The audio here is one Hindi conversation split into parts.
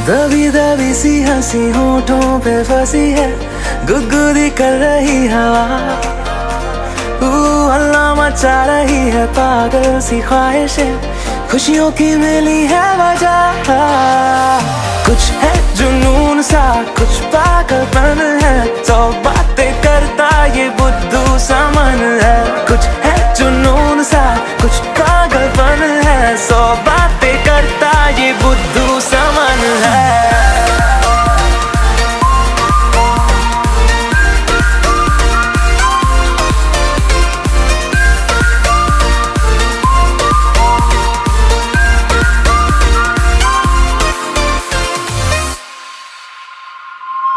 दबी दबी सी हंसी होठों पे फंसी है, गुदगुदी कर रही हवा। हल्ला मचा रही है पागल सी ख्वाहिशें, खुशियों की मिली है वजह। कुछ है जुनून सा, कुछ पागलपन है, सौ बातें करता ये बुद्धू सा मन है। कुछ है जुनून सा, कुछ पागलपन है, सौ बातें करता ये बुद्धू सा मन है।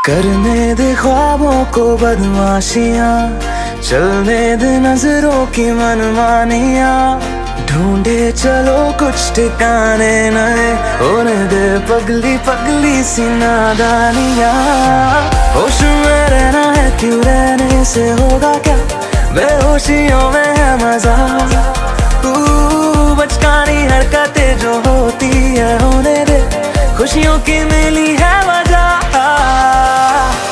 करने दे ख्वाबों को बदमाशियां, चलने दे नजरों की मनमानियां, ढूंढे चलो कुछ ठिकाने नए, होने दे पगली पगली सी नादानियां। होश में रहना है क्यों, रहने से होगा क्या, बेहोशियों में है मजा। बचकानी हरकतें जो होती है होने दे, खुशियों की मिली है वजह।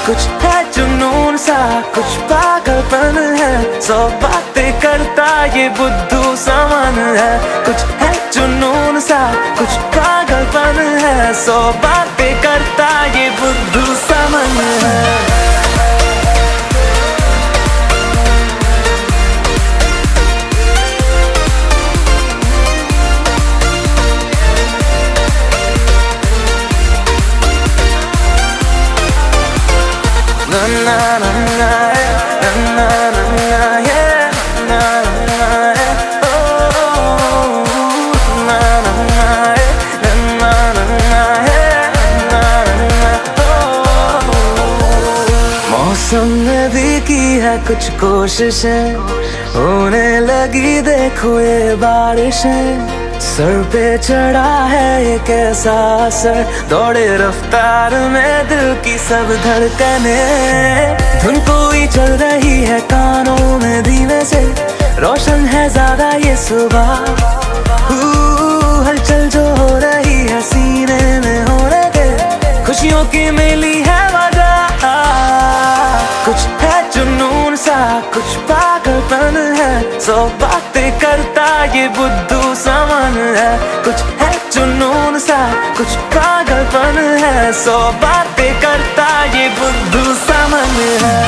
कुछ है जुनून सा, कुछ पागलपन है, सौ बातें करता ये बुद्धू सा मन है। कुछ है जुनून सा, कुछ पागलपन है, सौ बातें करता ये बुद्धू सा मन है। Na na na na na na na yeah, na na oh na na na na na yeah, na na oh। मौसम ने भी की है कुछ कोशिशें, होने लगी देखो ये बारिशें। सर पे चढ़ा है एक ऐसा असर, दौड़े रफ्तार में दिल की सब धड़कने। धुन कोई चल रही है कानों में धीमे से, रोशन है ज्यादा ये सुबह। हलचल जो हो रही है सीने में होने दे, खुशियों की मिली है वजह। कुछ है जुनून सा, कुछ पागलपन है, सौ बातें करता ये बुद्धू सा मन है। कुछ है जुनून सा, कुछ पागलपन है, सौ बातें करता ये बुद्धू सा मन है।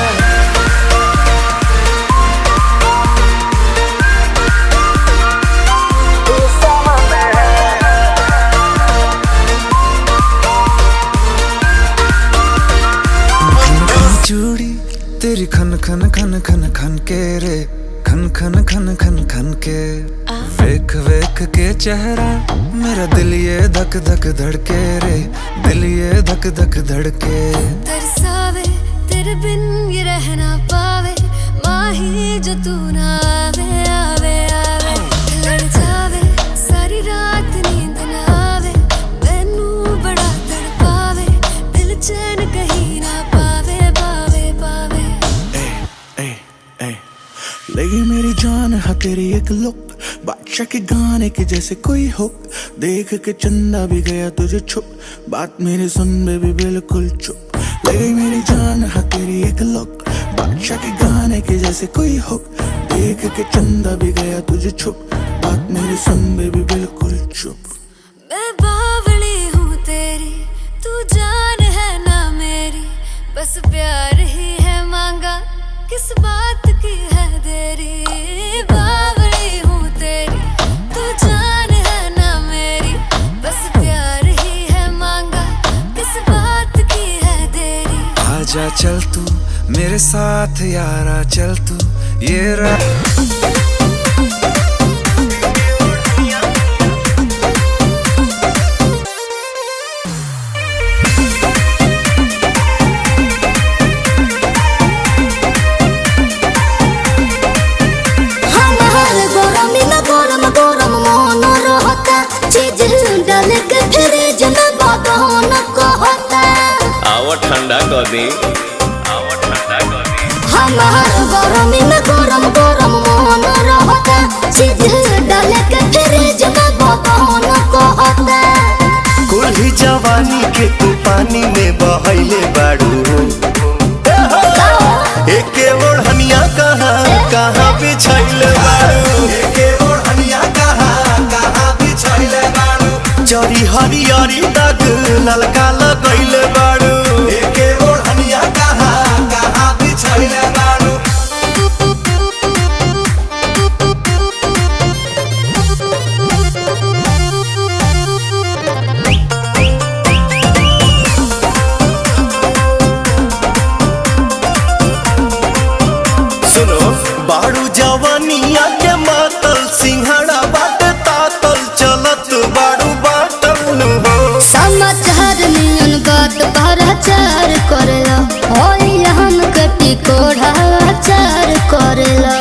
चूड़ी तेरी खन खन खन खन खन के रे, खन खन खन खन खन के। वेख वेख के चेहरा मेरा दिल ये धक धक धड़के रे, दिल ये धक धक धड़के। तरसावे तेरे बिन ये रह ना पावे, माही जो तू ना आवे आवे आवे। लड़ जावे सारी रात नींद ना आवे, मैनू बड़ा तड़पावे, दिल चैन कहीं ना पावे पावे पावे। लगी मेरी जान है तेरी एक लुक, बादशाह के गाने के जैसे कोई हुक। देख के चंदा भी गया तुझे छुप, बात मेरी सुन बेबी बिल्कुल चुप। लगी मेरी जान है तेरी एक लुक, बादशाह के गाने के जैसे कोई हुक। देख के चंदा भी गया तुझे छुप, बात मेरी सुन बेबी बिल्कुल चुप। मैं बावली हूँ तेरी, तू जान है ना मेरी, बस प्यार ही है मांगा, किस बात की है देरी। बावली हूँ तेरी, तू जान है ना मेरी, बस प्यार ही है मांगा, किस बात की है देरी। आजा चल तू मेरे साथ यारा, चल तू ये ठंडा कर दी, ठंडा कर दी। हमार गरमी में गरम गरम मोहन रहता, सीधे डाले के फ्रिज में बदन कहता। कुल ही जवानी जवानी के तू पानी में बहैले बाड़ू एके ओढ़निया कहाँ कहाँ बिछैले बाड़ू एके ओढ़निया कहाँ कहाँ बिछैले बाड़ू जरी हरियरी दाग ललका लगैले बाड़ू एके ओढ़निया कहाँ कहाँ बिछैले बाड़ू बाड़ू जवानिया के मातल सिंहड़ा बाट तातल चलत बाड़ू बाटल हो समाचार नियन बात भराचार करेला होई हम कटी कोढ़ाचार करेला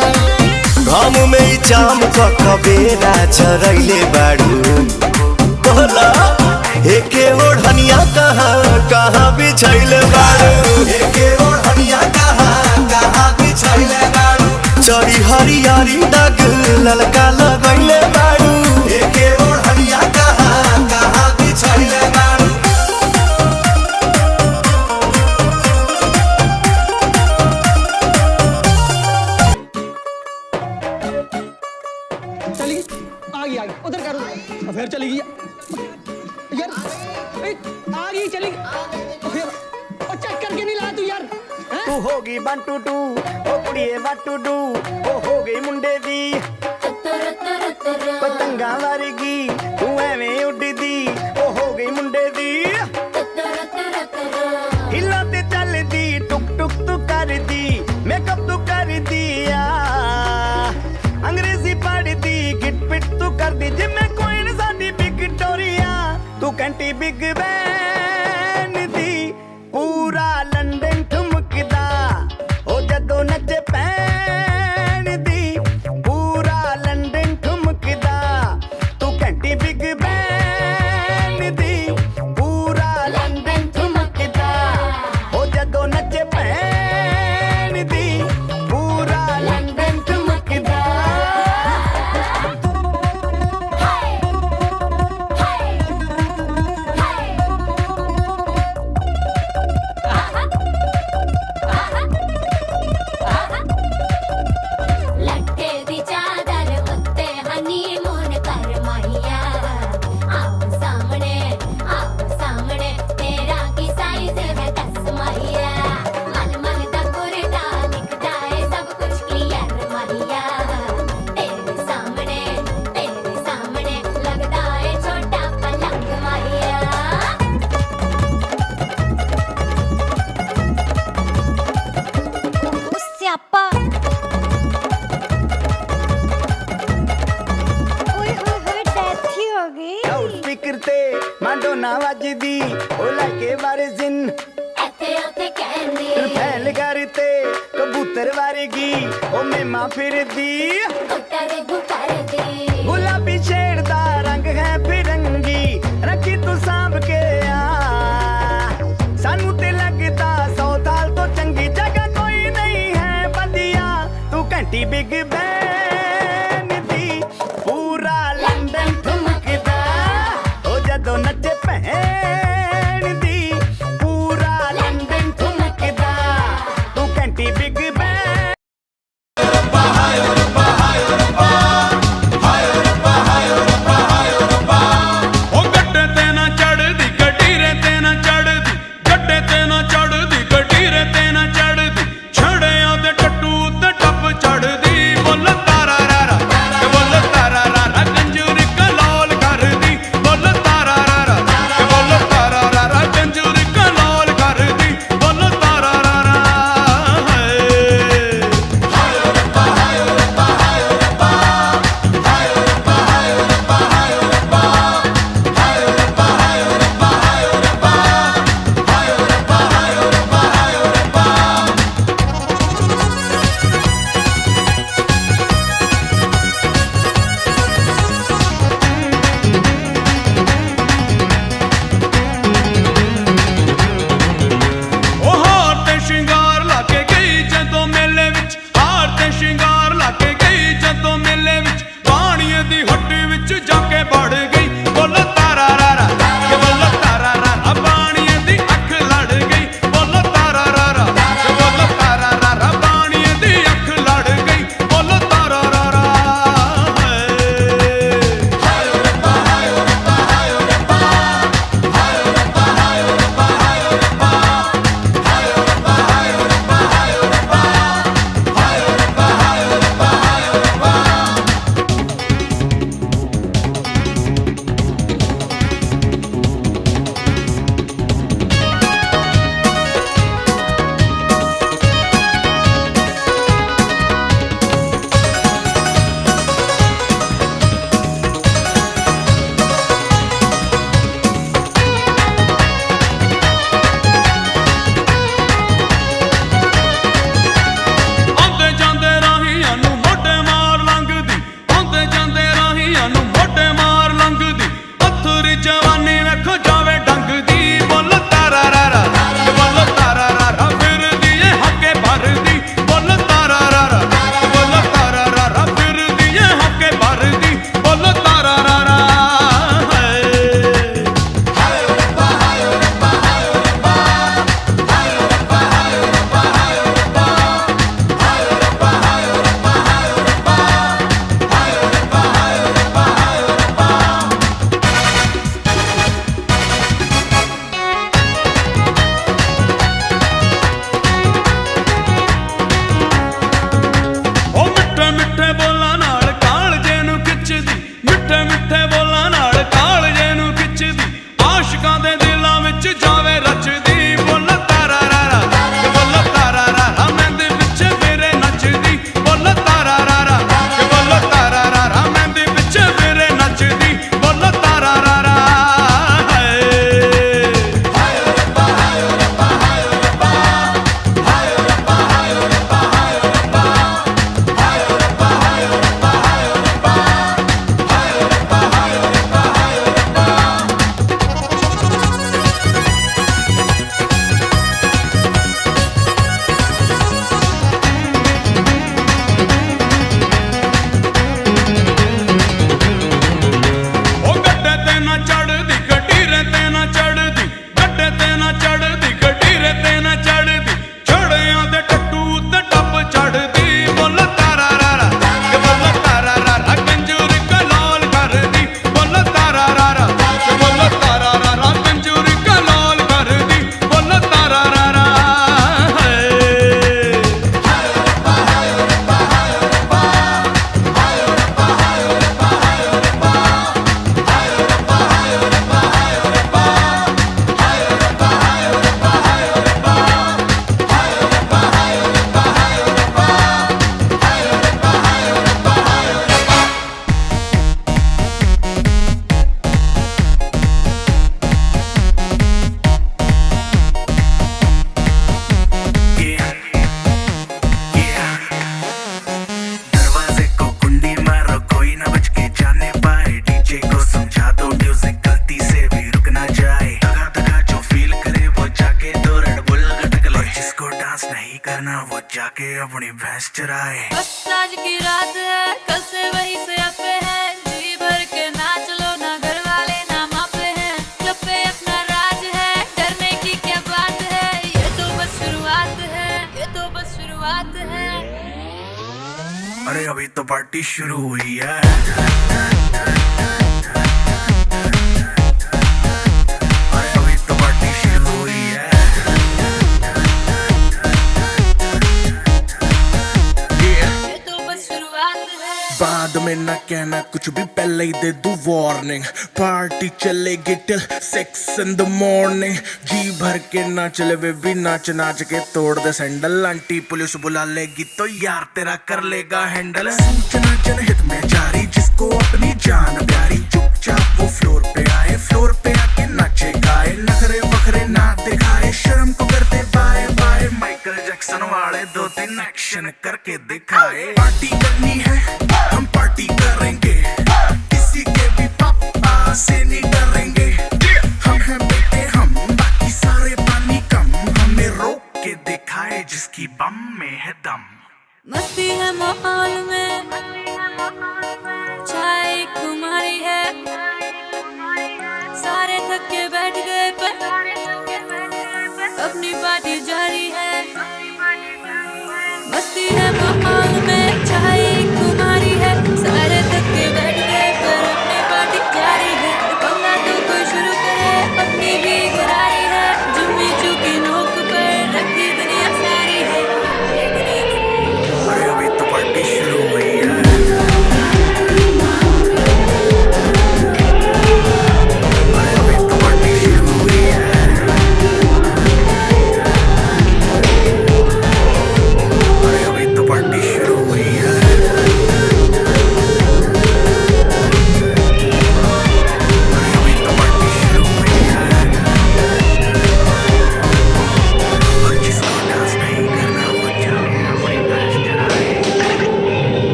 घाम में जाम कबेरा चरैले बाड़ू बोला एके ओढ़निया कहाँ कहाँ बिछैले बाड़ू एके ओढ़निया कहाँ कहाँ बिछैले बाड़ू चरी हरियारी दाग ललका लगैले बाड़ू एके ओढ़निया कहाँ कहाँ बिछैले बाड़ू चली आ गई उधर करो फिर चली गई यार आ गई चली और चेक करके नहीं ला तू यार तू होगी 1 2 2 ओ कुड़िए 1 2 2 ओ हो गई मुंडे दी पतंगा वारगी तू एवें उड़दी ओ हो गई मुंडे दी हिला ते चलदी टुक टुक तू करदी मेकअप तू कर दिया अंग्रेजी पढ़दी गिट पिट तू कर दी जिम्मे कोई न साडी विक्टोरिया तू कंटी बिग बैन दी पूरा लंदन ठुमकदा ओ जदों नचे पैन दी पूरा लंदन ठुमकदा तू कंटी बिग बैन दी पूरा लंदन ठुमकदा ओ जदों नचे पैन दी पूरा लंदन ठुमकदा लटके दी चादर उत्ते हनीमून कर माहिया आओ सामने तेरा की साइज है दस माहिया मन मन दा कुरदा दिखदा है सब कुछ क्लियर माहिया तेरे सामने लगदा है छोटा पलंग माहिया स्यापा ओए होए डेथ ही हो गई लाउड स्पीकर ते माडोना वजदी ओ लाके बारे जिन एथे ओथे कहंदी फैल करते कबूतर वारगी ओ मेमा फिरदी कुत्तर गुकर दी गुलाबी शेर दा रंग है फिरंगी रखी तू सांभ के आ सानू ते लगदा 100 साल तो चंगी जगह कोई नहीं है बदिया तू घंटी बिग बैन दी पूरा लंदन ठुमकदा ओ जदों नचे भैन दी पूरा लंदन ठुमकदा तू घंटी बिग बैन के अपनी भैंस चराए। बस आज की रात है, कल से वही से अपे है, जी भर के नाच लो ना, घर वाले ना मापे हैं, क्लब पे अपना राज है, डरने की क्या बात है, ये तो बस शुरुआत है, ये तो बस शुरुआत है। अरे अभी तो पार्टी शुरू हुई है। बाद में ना कहना कुछ भी, पहले ही दे दूं वार्निंग। पार्टी चलेगी टिल 6 in the morning। जी भर के नाच ले बेबी, नाच नाच के तोड़ दे सैंडल। आंटी पुलिस बुला लेगी तो यार तेरा कर लेगा हैंडल। सूचना जनहित में जारी, जिसको अपनी जान प्यारी, चुपचाप वो फ्लोर पे आए, फ्लोर पे आके नाचे गाए, नखरे वखरे ना दिखाए, शर्म को कर दे बाय बाय। माइकल जैक्सन वाले 2-3 एक्शन करके दिखाए। पार्टी करनी है हम पार्टी करेंगे, किसी के भी पापा से नहीं डरेंगे। हम हैं बेटे हम, बाकी सारे पानी कम, हमें रोक के दिखाए जिसकी बम में है दम। मस्ती है माहौल में, चाय कुमारी है, सारे थक के बैठ गए पर